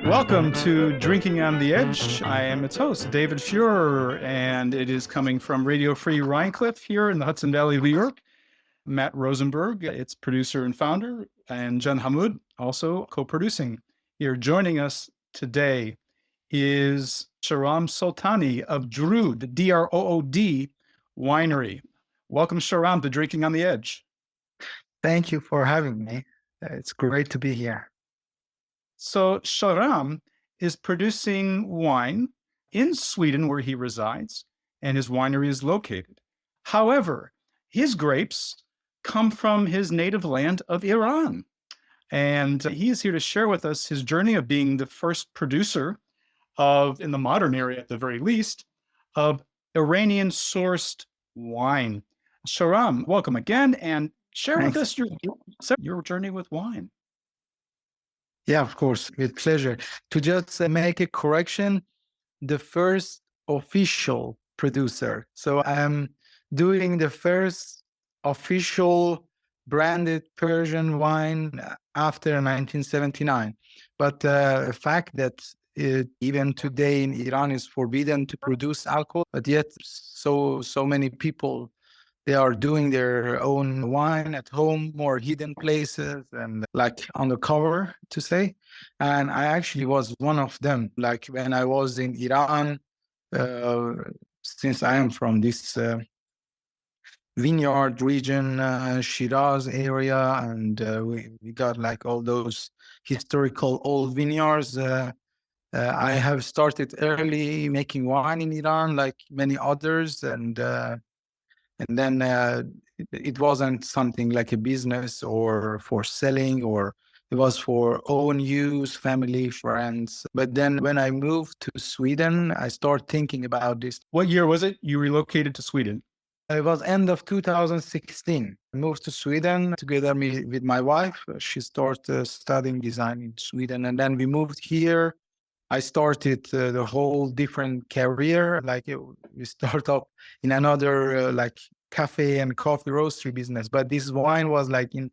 Welcome to Drinking on the Edge. I am its host, David Fuhrer, and it is coming from Radio Free Rhinecliff here in the Hudson Valley of New York. Matt Rosenberg, its producer and founder, and Jen Hammoud, also co-producing. Here joining us today is Shahram Soltani of Drood, D-R-O-O-D Winery. Welcome, Shahram, to Drinking on the Edge. Thank you for having me. It's great to be here. So Shahram is producing wine in Sweden, where he resides, and his winery is located. However, his grapes come from his native land of Iran. And he is here to share with us his journey of being the first producer of, in the modern era at the very least, of Iranian sourced wine. Shahram, welcome again, and share with us your journey with wine. Yeah, of course, with pleasure. To just make a correction, the first official producer. So I'm doing the first official branded Persian wine after 1979. But the fact that even today in Iran is forbidden to produce alcohol, but yet so many people, they are doing their own wine at home, more hidden places and like undercover to say. And I actually was one of them. Like when I was in Iran, since I am from this vineyard region, Shiraz area, and we got like all those historical old vineyards. I have started early making wine in Iran, like many others, and then it wasn't something like a business or for selling, or it was for own use, family, friends. But then when I moved to Sweden, I started thinking about this. What year was it you relocated to Sweden? It was end of 2016. I moved to Sweden together with my wife. She started studying design in Sweden. And then we moved here. I started the whole different career. Like we start up in another like cafe and coffee roastery business. But this wine was like in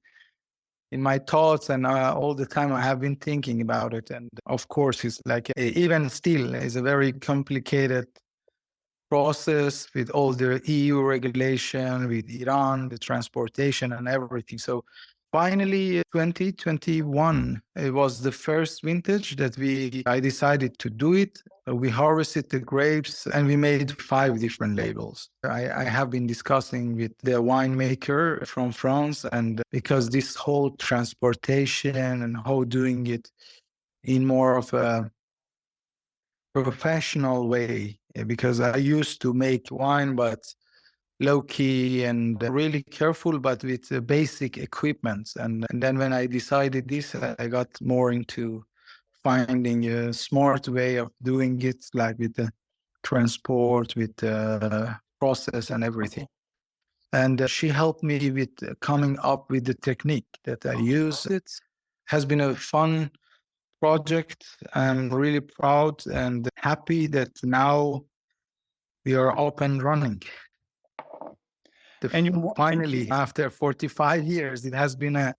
my thoughts, and all the time I have been thinking about it. And of course, it's like even still is a very complicated process with all the EU regulation, with Iran, the transportation and everything. So finally, 2021, it was the first vintage that I decided to do it. We harvested the grapes and we made 5 different labels. I have been discussing with the winemaker from France, and because this whole transportation and how doing it in more of a professional way, because I used to make wine, but low-key and really careful, but with basic equipment. And then when I decided this, I got more into finding a smart way of doing it, like with the transport, with the process and everything. And she helped me with coming up with the technique that I use. It has been a fun project. I'm really proud and happy that now we are up and running. Finally, after 45 years, it has been I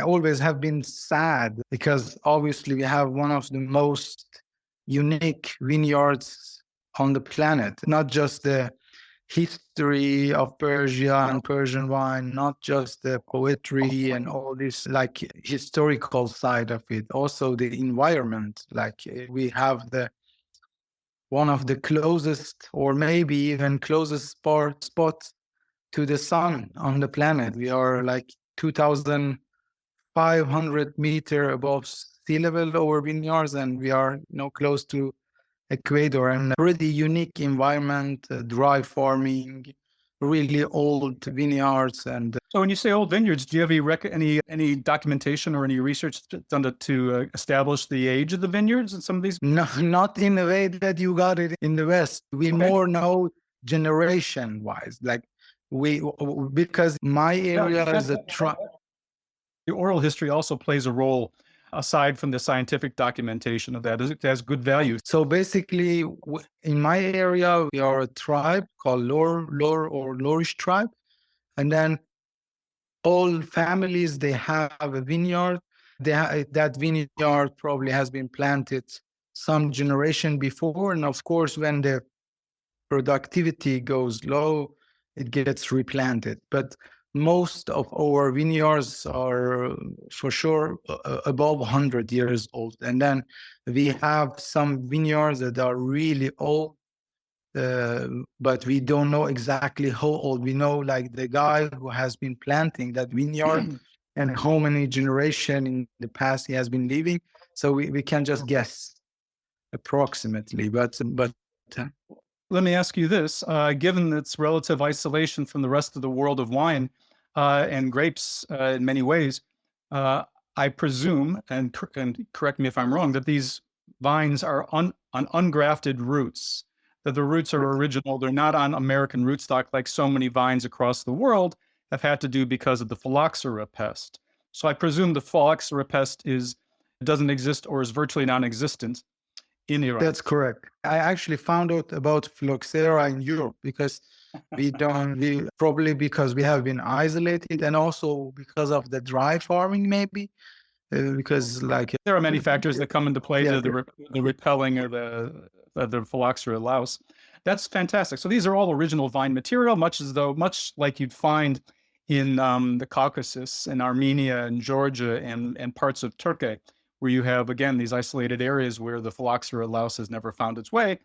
always have been sad, because obviously we have one of the most unique vineyards on the planet, not just the history of Persia and Persian wine, not just the poetry and all this like historical side of it, also the environment. Like we have one of the closest, or maybe even closest spot to the sun on the planet. We are like 2,500 meters above sea level over vineyards, and we are close to Ecuador, and a pretty unique environment, dry farming, really old vineyards. And so when you say old vineyards, do you have any documentation or any research done to establish the age of the vineyards in some of these? No, not in the way that you got it in the West. We more know generation wise, like because my area is a the oral history also plays a role aside from the scientific documentation of that. It has good value. So basically, in my area, we are a tribe called Lorish tribe. And then all families, they have a vineyard. That vineyard probably has been planted some generation before, and of course, when the productivity goes low, it gets replanted. But most of our vineyards are for sure above 100 years old. And then we have some vineyards that are really old, but we don't know exactly how old. We know like the guy who has been planting that vineyard and how many generations in the past he has been living. So we can just guess approximately, but let me ask you this, given its relative isolation from the rest of the world of wine and grapes in many ways, I presume, and correct me if I'm wrong, that these vines are on ungrafted roots, that the roots are original. They're not on American rootstock like so many vines across the world have had to do because of the phylloxera pest. So I presume the phylloxera pest doesn't exist or is virtually non-existent in Iran. That's correct. I actually found out about phylloxera in Europe because probably because we have been isolated, and also because of the dry farming, maybe because like there are many factors that come into play to the repelling or the phylloxera louse. That's fantastic. So these are all original vine material, much like you'd find in the Caucasus and Armenia and Georgia and parts of Turkey, where you have, again, these isolated areas where the phylloxera louse has never found its way.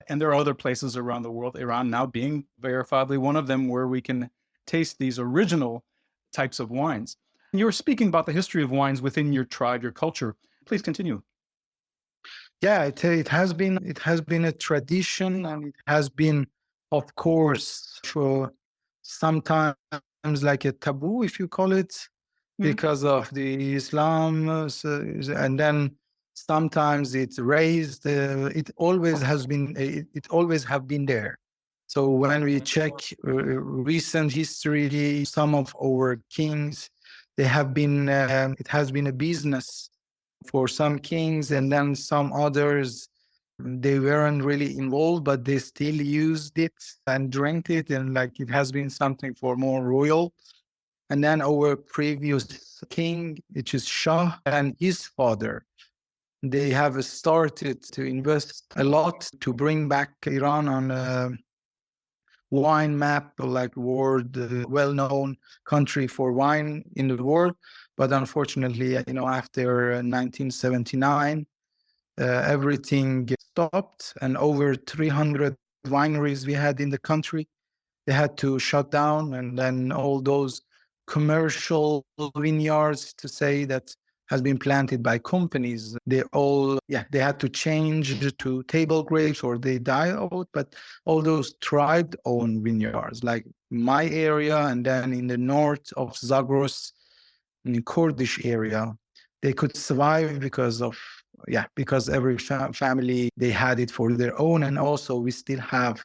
And there are other places around the world, Iran now being verifiably one of them, where we can taste these original types of wines. And you were speaking about the history of wines within your tribe, your culture. Please continue. Yeah, it has been a tradition, and it has been, of course, for sometimes like a taboo, if you call it, because of the Islam, and then sometimes it's raised. It always has been. It always have been there. So when we check recent history, some of our kings, they have been. It has been a business for some kings, and then some others, they weren't really involved, but they still used it and drank it, and like it has been something for more royal. And then our previous king, which is Shah, and his father, they have started to invest a lot to bring back Iran on a wine map, like world well-known country for wine in the world. But unfortunately, after 1979, everything stopped, and over 300 wineries we had in the country, they had to shut down. And then all those commercial vineyards, to say, that has been planted by companies, they had to change to table grapes, or they die out. But all those tribe-owned vineyards, like my area, and then in the north of Zagros, in the Kurdish area, they could survive because every family, they had it for their own. And also we still have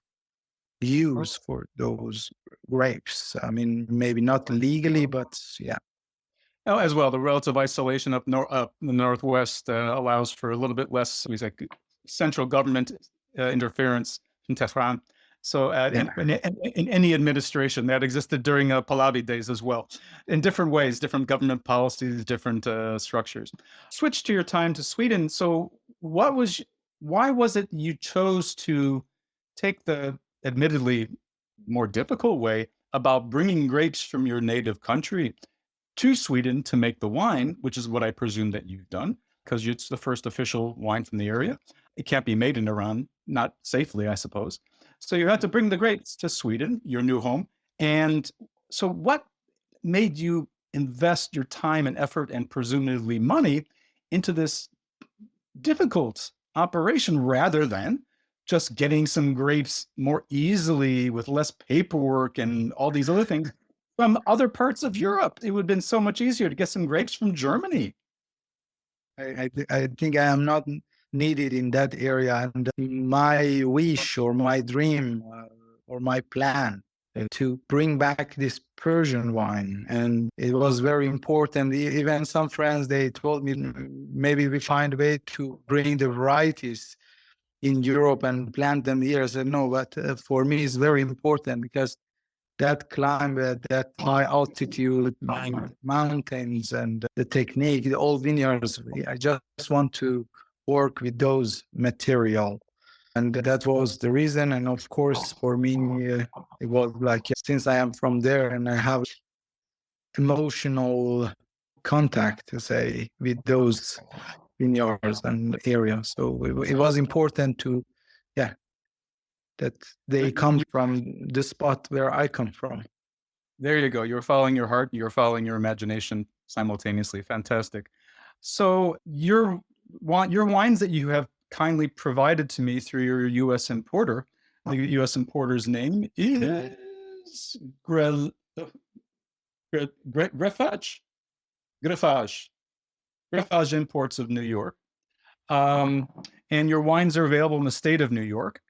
use for those grapes. I mean, maybe not legally, but yeah. Oh, as well, the relative isolation up the northwest allows for a little bit less, we say, central government interference in Tehran. So in any administration that existed during Pahlavi days as well, in different ways, different government policies, different structures. Switch to your time to Sweden. So why was it you chose to take the admittedly more difficult way about bringing grapes from your native country to Sweden to make the wine, which is what I presume that you've done, because it's the first official wine from the area. It can't be made in Iran, not safely, I suppose. So you had to bring the grapes to Sweden, your new home. And so what made you invest your time and effort and presumably money into this difficult operation rather than just getting some grapes more easily with less paperwork and all these other things from other parts of Europe? It would have been so much easier to get some grapes from Germany. I think I am not needed in that area. And my wish, or my dream, or my plan to bring back this Persian wine. And it was very important. Even some friends, they told me, maybe we find a way to bring the varieties in Europe and plant them here. I said, no, but for me, it's very important, because that climb at that high altitude, mountains, and the technique, the old vineyards. I just want to work with those material. And that was the reason. And of course, for me, it was like, since I am from there and I have emotional contact, to say, with those vineyards and areas. So it was important to, that they come from the spot where I come from. There you go. You're following your heart. You're following your imagination simultaneously. Fantastic. So your wines that you have kindly provided to me through your U.S. importer, the U.S. importer's name is Greffage Imports of New York. And your wines are available in the state of New York.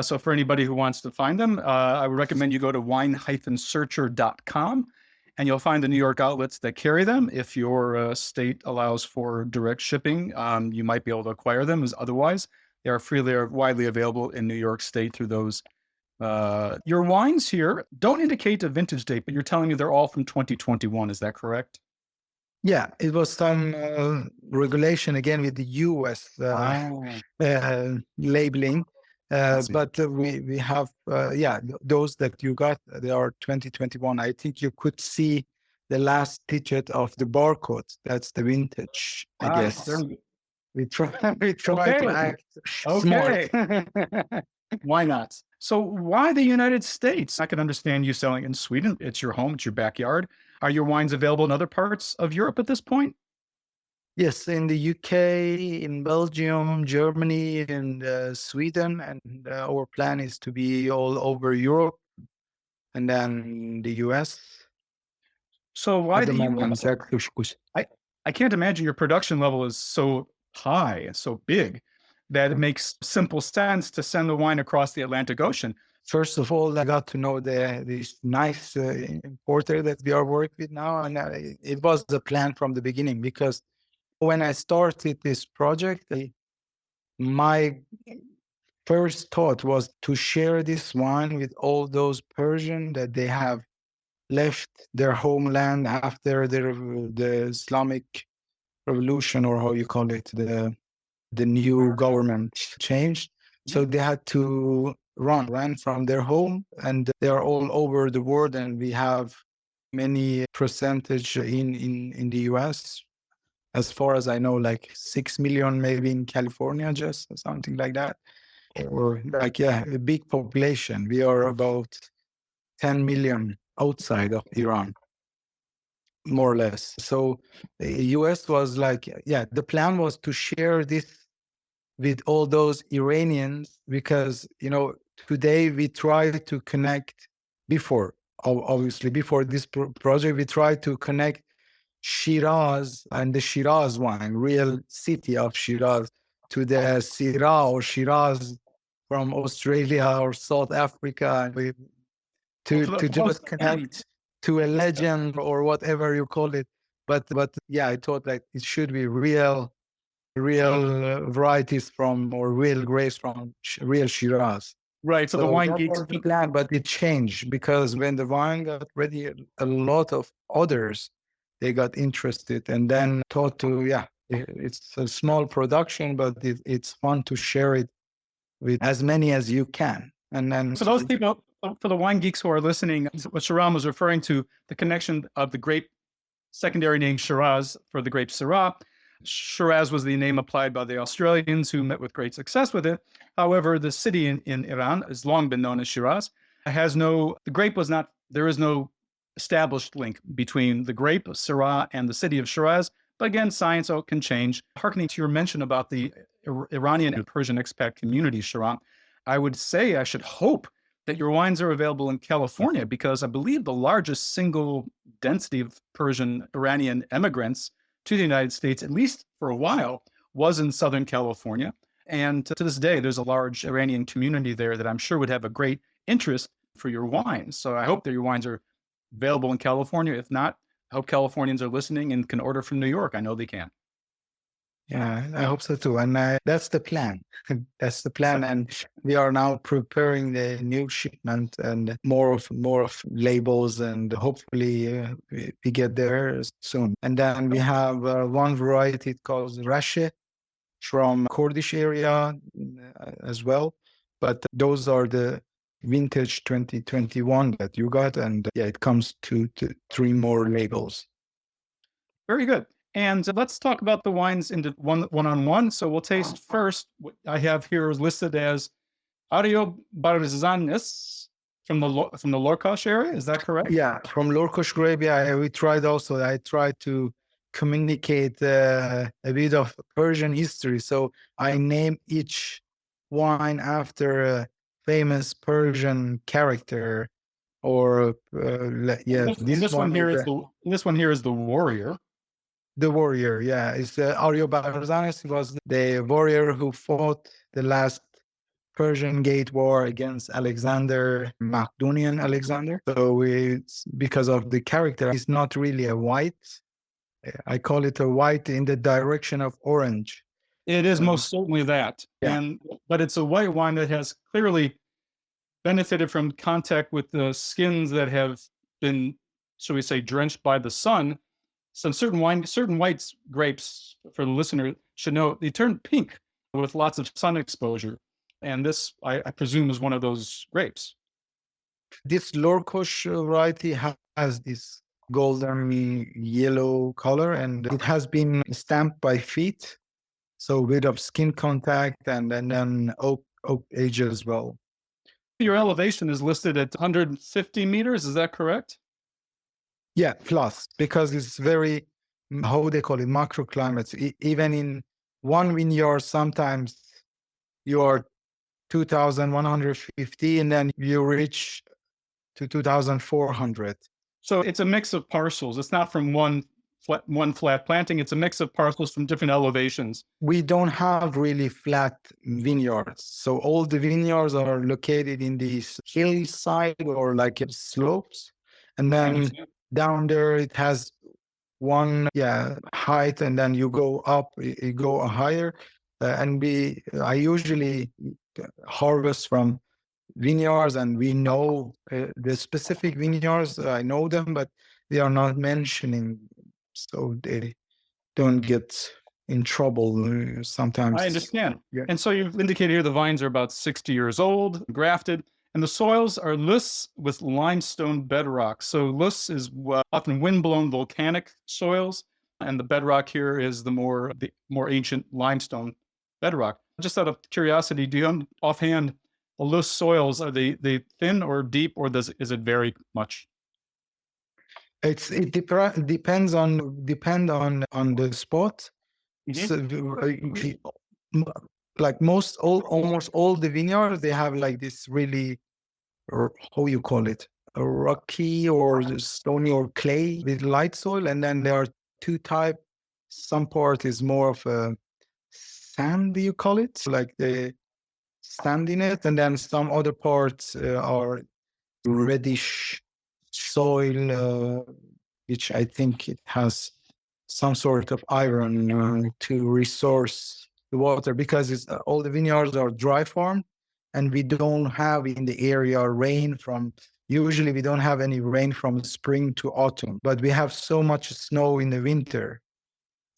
So for anybody who wants to find them, I would recommend you go to wine-searcher.com and you'll find the New York outlets that carry them. If your state allows for direct shipping, you might be able to acquire them. As otherwise, they are widely available in New York State through those. Your wines here don't indicate a vintage date, but you're telling me they're all from 2021. Is that correct? Yeah, it was some regulation again with the US labeling. But we have, those that you got, they are 2021. I think you could see the last digit of the barcode. That's the vintage, I guess. We try to act smart. Why not? So why the United States? I can understand you selling in Sweden. It's your home, it's your backyard. Are your wines available in other parts of Europe at this point? Yes, in the UK, in Belgium, Germany, and Sweden, and our plan is to be all over Europe, and then the US. So why the US? US? I can't imagine your production level is so high and so big that it makes simple sense to send the wine across the Atlantic Ocean. First of all, I got to know this nice importer that we are working with now, and it was the plan from the beginning, because when I started this project, my first thought was to share this wine with all those Persians that they have left their homeland after the Islamic revolution, or how you call it, the new government changed. So they had to ran from their home, and they are all over the world, and we have many percentage in the US. As far as I know, like 6 million maybe in California, just something like that. Or like, a big population. We are about 10 million outside of Iran, more or less. So the US was like, the plan was to share this with all those Iranians, because, today we try to connect obviously before this project, we try to connect Shiraz and the Shiraz wine, real city of Shiraz, to the Syrah or Shiraz from Australia or South Africa, to just connect to a legend or whatever you call it. But I thought that it should be real varieties from, or real grapes from real Shiraz. Right. So the wine geeks plan, but it changed because when the wine got ready, a lot of others, they got interested, and then thought to, it's a small production, but it's fun to share it with as many as you can. And then, so those people, for the wine geeks who are listening, what Shahram was referring to, the connection of the grape secondary name Shiraz for the grape Syrah. Shiraz was the name applied by the Australians, who met with great success with it. However, the city in Iran has long been known as Shiraz. There is no established link between the grape Syrah and the city of Shiraz. But again, science can change. Harkening to your mention about the Iranian and Persian expat community, Shahram, I would say, I should hope that your wines are available in California, because I believe the largest single density of Persian Iranian immigrants to the United States, at least for a while, was in Southern California. And to this day, there's a large Iranian community there that I'm sure would have a great interest for your wines. So I hope that your wines are available in California. If not, I hope Californians are listening and can order from New York. I know they can. Yeah, I hope so too. And that's the plan. That's the plan. And we are now preparing the new shipment and more of labels, and hopefully we get there soon. And then we have one variety called Rashe from Kurdish area as well. But those are the vintage 2021 that you got. And yeah, it comes to three more labels. Very good. And let's talk about the wines into one-on-one. So we'll taste first. What I have here is listed as Ario Barzanis from the Lorkosh area. Is that correct? Yeah, from Lorkosh grape. Yeah, we tried also. I tried to communicate a bit of Persian history. So I name each wine after a famous Persian character. Or yeah, this one here is the warrior. The warrior, yeah, it's Aryo Barzanes. He was the warrior who fought the last Persian Gate War against Alexander, Macedonian Alexander. So because of the character, it's not really a white. I call it a white in the direction of orange. It is most certainly that. Yeah. But it's a white wine that has clearly benefited from contact with the skins that have been, shall we say, drenched by the sun. Some certain white grapes, for the listener, should know they turn pink with lots of sun exposure. And this, I presume, is one of those grapes. This Lorkosh variety has this golden yellow color, and it has been stamped by feet. So a bit of skin contact and then oak age as well. Your elevation is listed at 150 meters. Is that correct? Yeah, plus, because it's very, how they call it, macroclimates. Even in one vineyard, sometimes you are 2,150 and then you reach to 2,400. So it's a mix of parcels. It's not from one flat planting. It's a mix of parcels from different elevations. We don't have really flat vineyards. So all the vineyards are located in these hillside or like slopes. And then down there it has one height, and then you go up, you go higher. I usually harvest from vineyards, and we know the specific vineyards. I know them, but they are not mentioning, so they don't get in trouble sometimes. I understand. Yeah. And so you've indicated here the vines are about 60 years old, grafted, and the soils are loess with limestone bedrock. So loess is often windblown volcanic soils, and the bedrock here is the more ancient limestone bedrock. Just out of curiosity, do you offhand, the loess soils, are they thin or deep, or is it vary much? It depends on the spot. Mm-hmm. So, like almost all the vineyards, they have like this really, or how you call it, a rocky or stony or clay with light soil, and then there are two types. Some part is more of a sand, you call it, like the sand in it, and then some other parts are reddish soil, which I think it has some sort of iron to resource the water, because all the vineyards are dry farm, and we don't have in the area rain from. Usually, we don't have any rain from spring to autumn, but we have so much snow in the winter.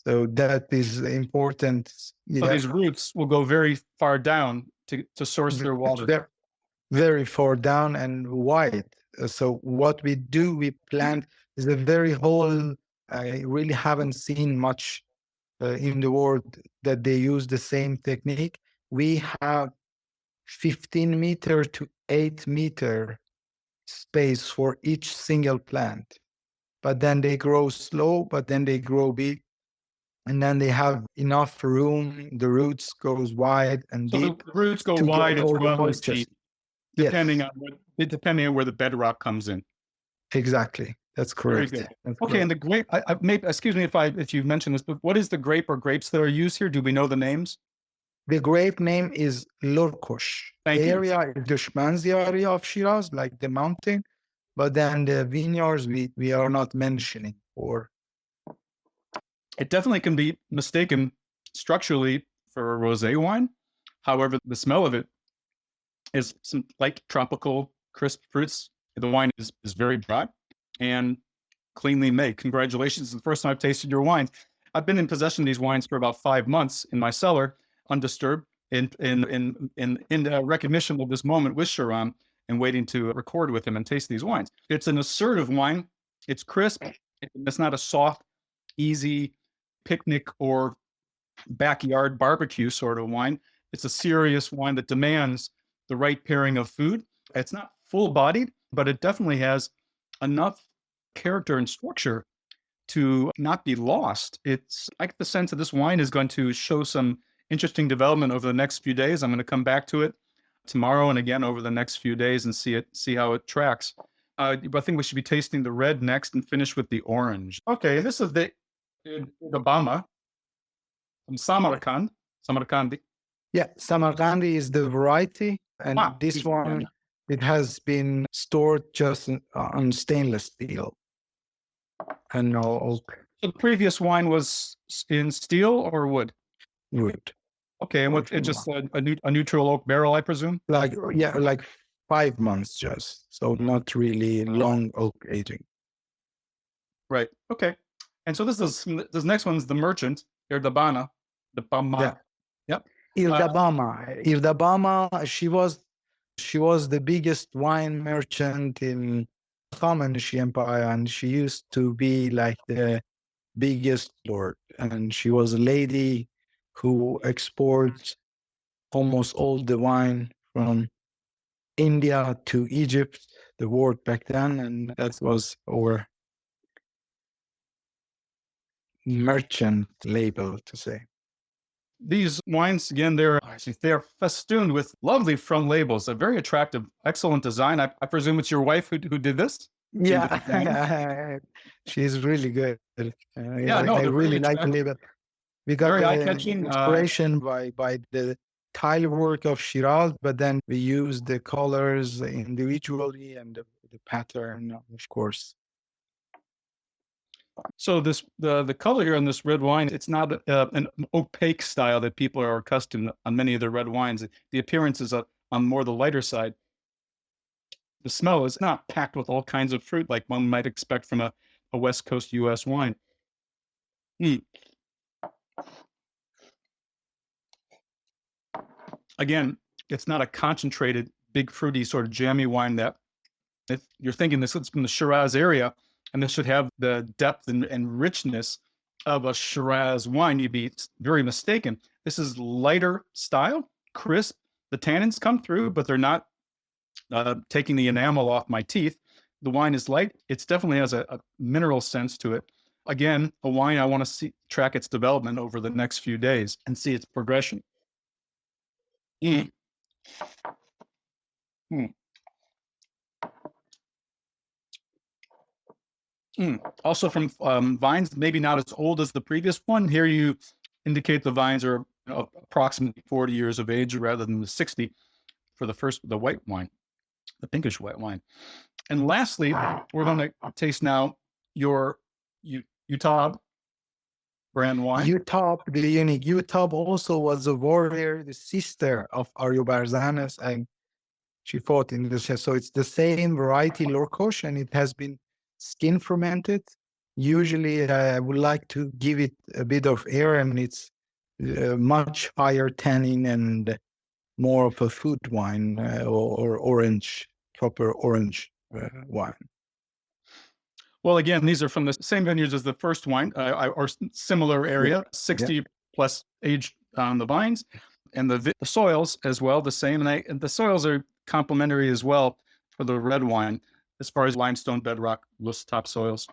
So that is important. So these roots will go very far down to source their water. They're very far down and wide. So what we do, we plant is a very whole. I really haven't seen much in the world that they use the same technique. We have 15 meter to 8 meter space for each single plant, but then they grow slow, but then they grow big, and then they have enough room. The roots goes wide and deep. So the roots go wide as well as deep, depending on where the bedrock comes in. Exactly. That's correct. Very good. Okay, and the grape, excuse me if you've mentioned this, but what is the grape or grapes that are used here? Do we know the names? The grape name is Lorkosh. Thank you. Area is the Shmanzi area of Shiraz, like the mountain, but then the vineyards we are not mentioning. Or it definitely can be mistaken structurally for a rosé wine. However, the smell of it is some light tropical crisp fruits. The wine is very dry and cleanly made. Congratulations. It's the first time I've tasted your wine. I've been in possession of these wines for about 5 months in my cellar, undisturbed, in recognition of this moment with Shahram and waiting to record with him and taste these wines. It's an assertive wine. It's crisp. It's not a soft, easy picnic or backyard barbecue sort of wine. It's a serious wine that demands the right pairing of food. It's not full-bodied, but it definitely has enough character and structure to not be lost. It's I get the sense that this wine is going to show some interesting development over the next few days. I'm going to come back to it tomorrow and again over the next few days and see how it tracks. I think we should be tasting the red next and finish with the orange. Okay, this is the Bama from Samarkand. Yeah, Samarkandi is the variety, and Ah, this one, it has been stored just on stainless steel and no oak So the previous wine was in steel or wood? wood. Okay, and what it just a neutral oak barrel, I presume? Like 5 months just, so not really long oak aging. Right. Okay. And so this next one's the merchant, Irdabana, the Bama. Yeah. Yep. Irdabama, she was the biggest wine merchant in Ottoman Empire, and she used to be like the biggest lord. And she was a lady who exports almost all the wine from India to Egypt, the world back then, and that was our merchant label, to say. These wines, again, they're festooned with lovely front labels. A very attractive, excellent design. I presume it's your wife who did this? Yeah, she's really good. Yeah, no, I they're really very like the attractive. label. We got Very eye-catching. inspiration by the tile work of Shiraz, but then we use the colors individually and the pattern, of course. So the color here on this red wine, it's not an opaque style that people are accustomed on many of the red wines. The appearance is on more the lighter side. The smell is not packed with all kinds of fruit like one might expect from a West Coast U.S. wine. Again, it's not a concentrated, big fruity sort of jammy wine that if you're thinking this is from the Shiraz area and this should have the depth and richness of a Shiraz wine, you'd be very mistaken. This is lighter style, crisp. The tannins come through, but they're not taking the enamel off my teeth. The wine is light. It definitely has a mineral sense to it. Again, a wine I want to track its development over the next few days and see its progression. Also from vines, maybe not as old as the previous one. Here you indicate the vines are approximately 40 years of age rather than the 60 for the white wine, the pinkish white wine. And lastly, we're going to taste now your Utah brand wine. Utah, the unique. Utah also was a warrior, the sister of Ariobarzanes, and she fought in the chest. So it's the same variety, Lorcoche, and it has been skin fermented. Usually, I would like to give it a bit of air, and it's much higher tannin and more of a food wine or orange, proper orange wine. Well, again, these are from the same vineyards as the first wine, or similar area, 60 plus age on the vines, and the soils as well, the same. And the soils are complementary as well for the red wine, as far as limestone, bedrock, loose topsoils.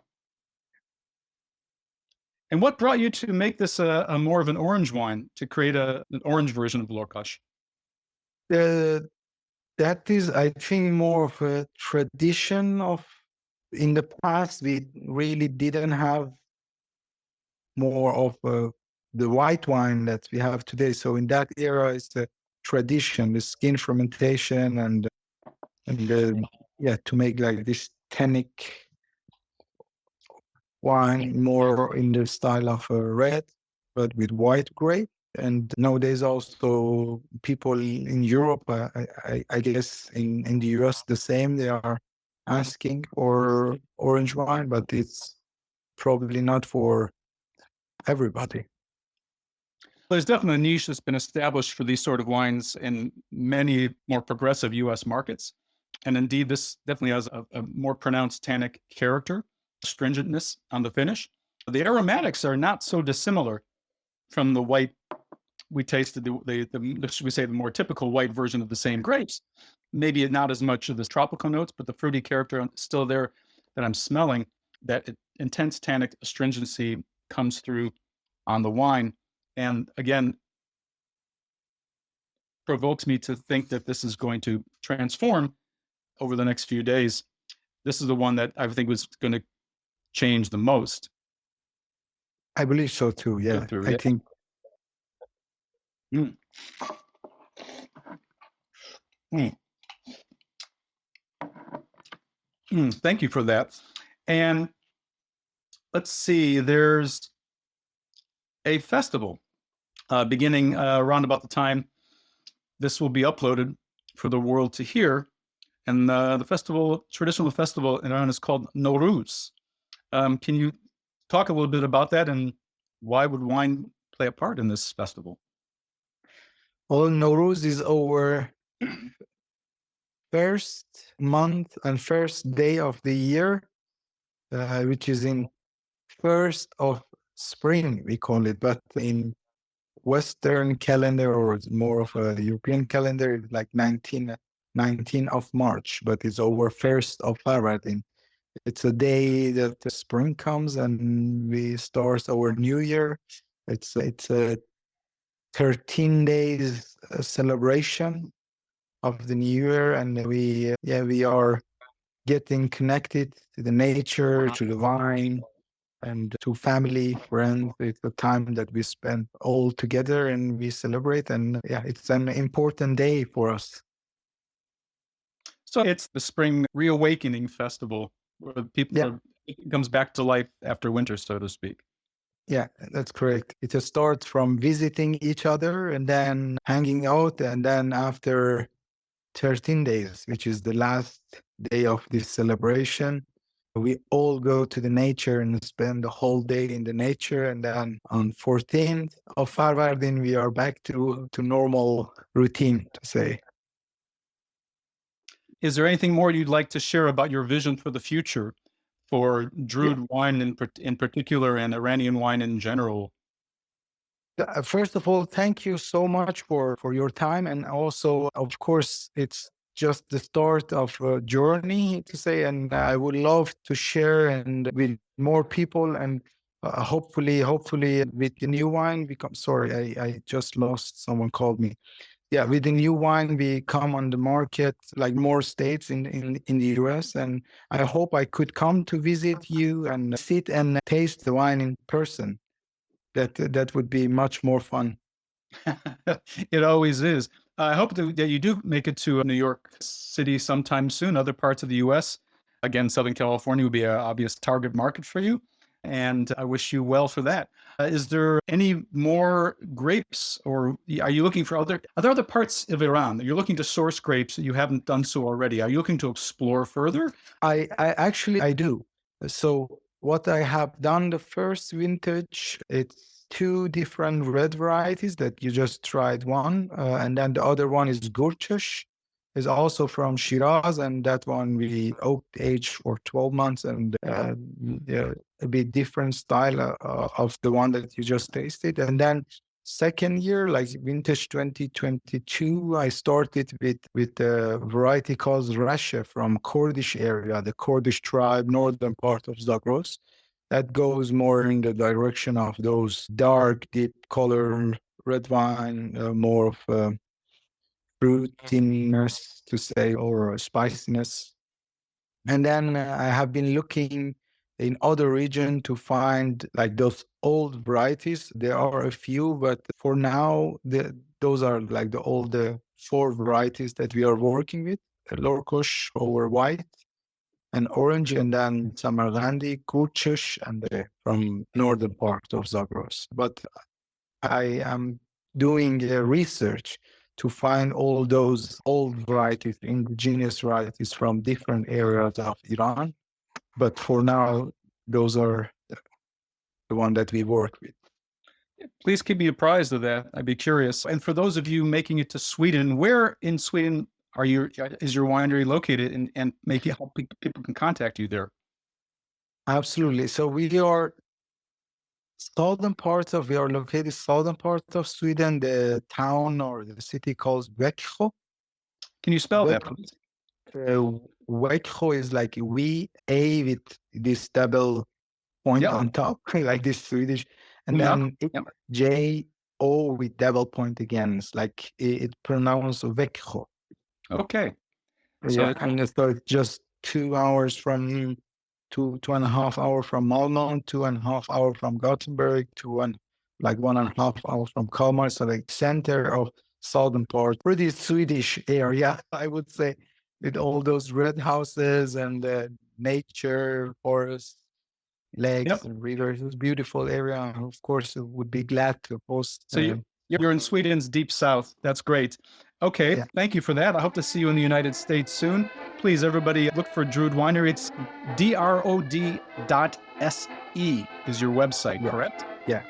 And what brought you to make this a more of an orange wine, to create an orange version of Lorcoche? That is, I think, more of a tradition of. In the past, we really didn't have more of the white wine that we have today. So in that era, it's the tradition, the skin fermentation, and to make like this tannic wine more in the style of a red. but with white grape. And nowadays also people in Europe, I guess in the US the same, they are asking for orange wine, but it's probably not for everybody. There's definitely a niche that's been established for these sort of wines in many more progressive US markets. And indeed, this definitely has a more pronounced tannic character, stringentness on the finish. The aromatics are not so dissimilar from the white we tasted, should we say, the more typical white version of the same grapes. Maybe not as much of the tropical notes, but the fruity character is still there that I'm smelling. That intense tannic astringency comes through on the wine. And again, provokes me to think that this is going to transform over the next few days. This is the one that I think was going to change the most. I believe so too. Yeah, I think. Mm. Mm. Thank you for that. And let's see, there's a festival beginning around about the time this will be uploaded for the world to hear. And the festival, traditional festival in Iran, is called Nowruz. Can you talk a little bit about that, and why would wine play a part in this festival? Well, Nowruz is our first month and first day of the year, which is in first of spring, we call it, but in Western calendar, or more of a European calendar, it's like 19 of March, but it's our first of Farvardin. It's a day that the spring comes and we start our new year. It's a 13 days celebration of the new year, and we are getting connected to the nature, to the wine, and to family, friends. It's a time that we spend all together and we celebrate. And yeah, it's an important day for us. So it's the spring reawakening festival where people it comes back to life after winter, so to speak. Yeah, that's correct. It starts from visiting each other and then hanging out. And then after 13 days, which is the last day of this celebration, we all go to the nature and spend the whole day in the nature. And then on 14th of Farvardin, we are back to normal routine, to say. Is there anything more you'd like to share about your vision for the future for Drood wine in particular, and Iranian wine in general? First of all, thank you so much for your time. And also, of course, it's just the start of a journey, to say, and I would love to share and with more people, and hopefully with the new wine sorry, I just lost, someone called me. Yeah, with the new wine, we come on the market, like more states in the US. And I hope I could come to visit you and sit and taste the wine in person. That would be much more fun. It always is. I hope that you do make it to New York City sometime soon. Other parts of the US, again, Southern California would be an obvious target market for you. And I wish you well for that. Is there any more grapes, or are you looking for are there other parts of Iran that you're looking to source grapes that you haven't done so already? Are you looking to explore further? I actually, I do. So what I have done, the first vintage, it's 2 different red varieties that you just tried one, and then the other one is Gurchush, is also from Shiraz, and that one we oak aged for 12 months, and a bit different style of the one that you just tasted. And then second year, like vintage 2022, I started with a variety called Rashe from Kurdish area, the Kurdish tribe, northern part of Zagros. That goes more in the direction of those dark, deep color red wine, more of fruitiness, to say, or spiciness. And then I have been looking in other region to find like those old varieties. There are a few, but for now, those are like the old 4 varieties that we are working with: Lorkush over white and orange, and then Samarkandi, Kurchush, and from northern part of Zagros. But I am doing research to find all those old varieties, indigenous varieties from different areas of Iran. But for now, those are the one that we work with. Please keep me apprised of that. I'd be curious. And for those of you making it to Sweden, where in Sweden is your winery located, and maybe how people can contact you there? Absolutely. So we are located southern part of Sweden, the town or the city called Växjö. Can you spell that, please? Växjö is like A with this double point Yep. on top, like this Swedish, and then Yep. J-O with double point again. It's like it pronounced Växjö. Okay. Yeah, and so it's just 2 hours from 2.5 hours from Malmö, 2.5 hours from Gothenburg, like 1.5 hours from Kalmar. So the center of southern part, pretty Swedish area, I would say, with all those red houses and nature, forests, lakes, and rivers. It's a beautiful area. Of course, I would be glad to host. So you're in Sweden's deep south. That's great. Okay, Yeah. Thank you for that. I hope to see you in the United States soon. Please, everybody, look for Drood Winery. It's DROD.SE is your website, correct? Yeah.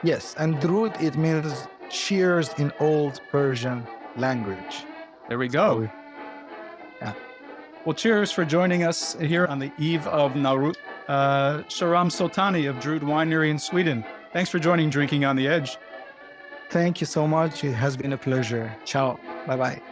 Yes, and Drood, it means cheers in old Persian language. There we go. So, yeah. Well, cheers for joining us here on the eve of Nowruz. Shahram Soltani of Drood Winery in Sweden. Thanks for joining Drinking on the Edge. Thank you so much. It has been a pleasure. Ciao. Bye-bye.